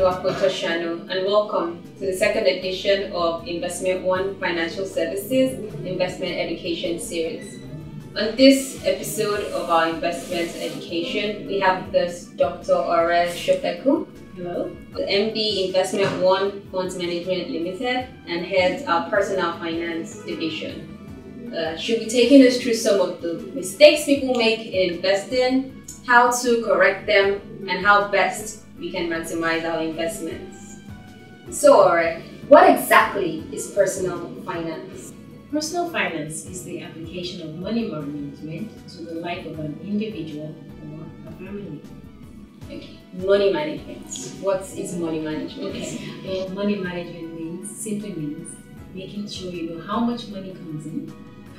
Apoto Shano, and welcome to the second edition of Investment One Financial Services Investment Education Series. On this episode of our investment education, we have this Dr. Ore Shofeku. Hello. The MD Investment One Funds Management Limited and heads our Personal Finance Division. She'll be taking us through some of the mistakes people make in investing, how to correct them, and how best we can maximize our investments. So, Ore, what exactly is personal finance? Personal finance is the application of money management to the life of an individual or a family. Okay. Money management. What is money management? Okay. Money management simply means making sure you know how much money comes in,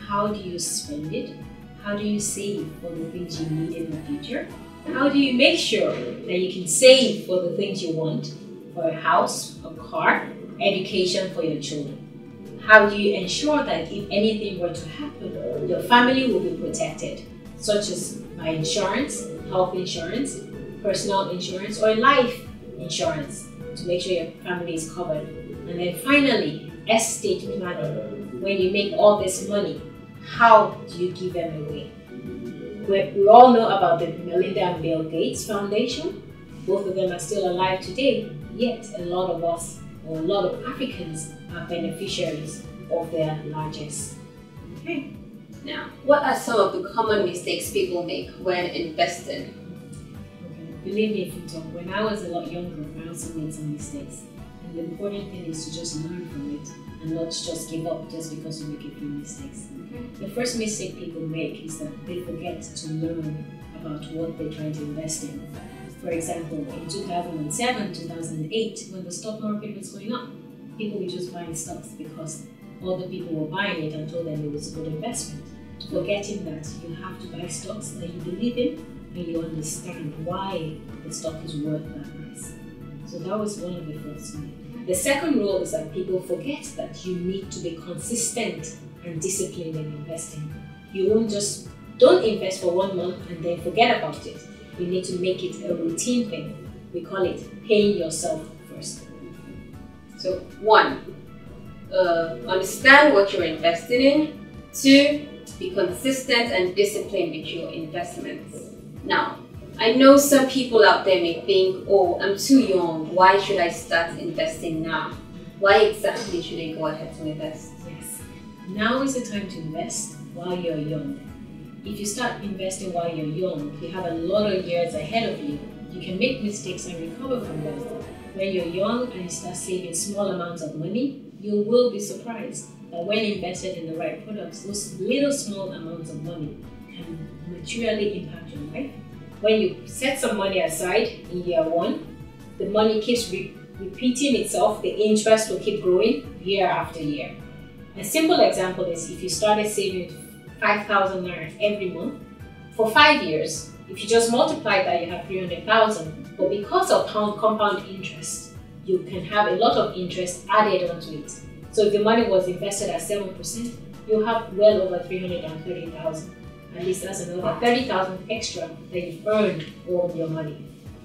how do you spend it, how do you save for the things you need in the future, how do you make sure that you can save for the things you want, for a house, a car, education for your children. How do you ensure that if anything were to happen, your family will be protected, such as by insurance, health insurance, personal insurance, or life insurance, to make sure your family is covered. And then finally, estate planning. When you make all this money, how do you give them away? We all know about the Melinda and Bill Gates Foundation. Both of them are still alive today, yet a lot of us, or a lot of Africans, are beneficiaries of their largesse. Okay. Now, what are some of the common mistakes people make when investing? Okay. Believe me, if you talk, when I was a lot younger, I also made some mistakes. And the important thing is to just learn from it and not just give up just because you make a few mistakes. The first mistake people make is that they forget to learn about what they're trying to invest in. For example, in 2007, 2008, when the stock market was going up, people were just buying stocks because other people were buying it and told them it was a good investment. Forgetting that you have to buy stocks that you believe in and you understand why the stock is worth that price. So that was one of the first ones. The second rule is that people forget that you need to be consistent and disciplined in investing. You don't invest for 1 month and then forget about it. You need to make it a routine thing. We call it paying yourself first. So 1, understand what you're investing in. 2, be consistent and disciplined with your investments. Now, I know some people out there may think, oh, I'm too young, why should I start investing now? Why exactly should I go ahead to invest? Yes, now is the time to invest while you're young. If you start investing while you're young, you have a lot of years ahead of you. You can make mistakes and recover from them. When you're young and you start saving small amounts of money, you will be surprised that when invested in the right products, those little small amounts of money can materially impact your life. When you set some money aside in year 1, the money keeps repeating itself, the interest will keep growing year after year. A simple example is if you started saving 5,000 naira every month, for 5 years, if you just multiply that, you have 300,000. But because of compound interest, you can have a lot of interest added onto it. So if the money was invested at 7%, you'll have well over 330,000. At least that's another 30,000 extra that you've earned on your money.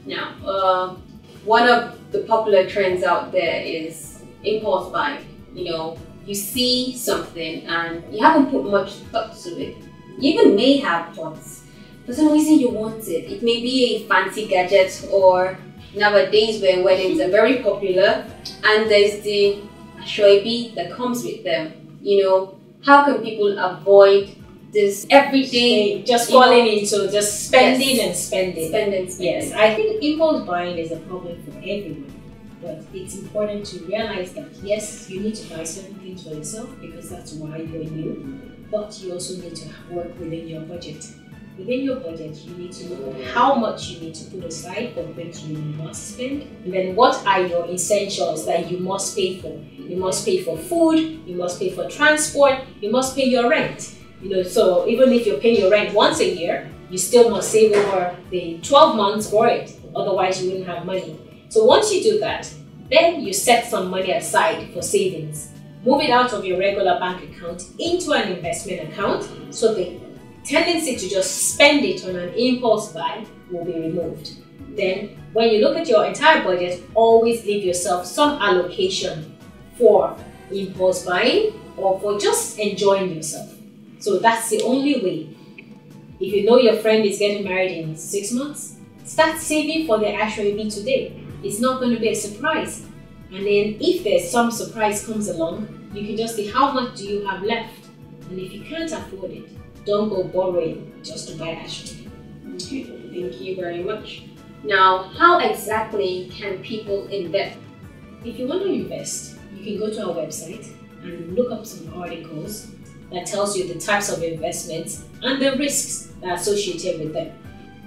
Now, one of the popular trends out there is impulse buying. You know, you see something and you haven't put much thought to it. You even may have thoughts. For some reason you want it. It may be a fancy gadget, or nowadays where weddings are very popular and there's the ashoibi that comes with them. You know, how can people avoid this everyday just falling into just spending and spending? Spending. Yes, I think impulse buying is a problem for everyone. But it's important to realize that yes, you need to buy certain things for yourself because that's why you're new. But you also need to work within your budget. Within your budget, you need to know how much you need to put aside for things you must spend. And then what are your essentials that you must pay for? You must pay for food, you must pay for transport, you must pay your rent. You know, so even if you're paying your rent once a year, you still must save over the 12 months for it. Otherwise, you wouldn't have money. So once you do that, then you set some money aside for savings. Move it out of your regular bank account into an investment account so the tendency to just spend it on an impulse buy will be removed. Then when you look at your entire budget, always leave yourself some allocation for impulse buying or for just enjoying yourself. So that's the only way. If you know your friend is getting married in 6 months, start saving for the actual today. It's not going to be a surprise. And then if there's some surprise comes along, you can just see how much do you have left. And if you can't afford it, don't go borrowing just to buy actually. Okay, thank you very much. Now, how exactly can people invest? If you want to invest, you can go to our website and look up some articles that tells you the types of investments and the risks that are associated with them.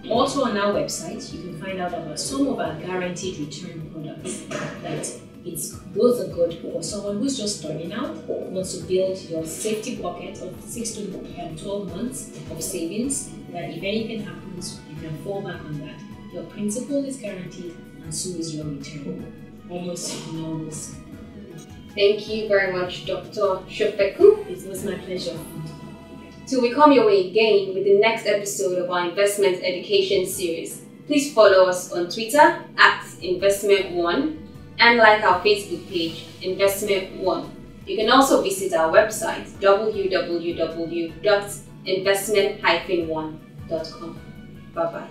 Also on our website, you can find out about some of our guaranteed return products. Those are good for someone who's just starting out, wants to build your safety pocket of 6 to 12 months of savings, that if anything happens, you can fall back on that. Your principal is guaranteed and so is your return. Almost no risk. Thank you very much, Dr. Shofeku. It was my pleasure. Till we come your way again with the next episode of our investment education series, please follow us on Twitter @InvestmentOne and like our Facebook page, Investment One. You can also visit our website, www.investment-one.com. Bye-bye.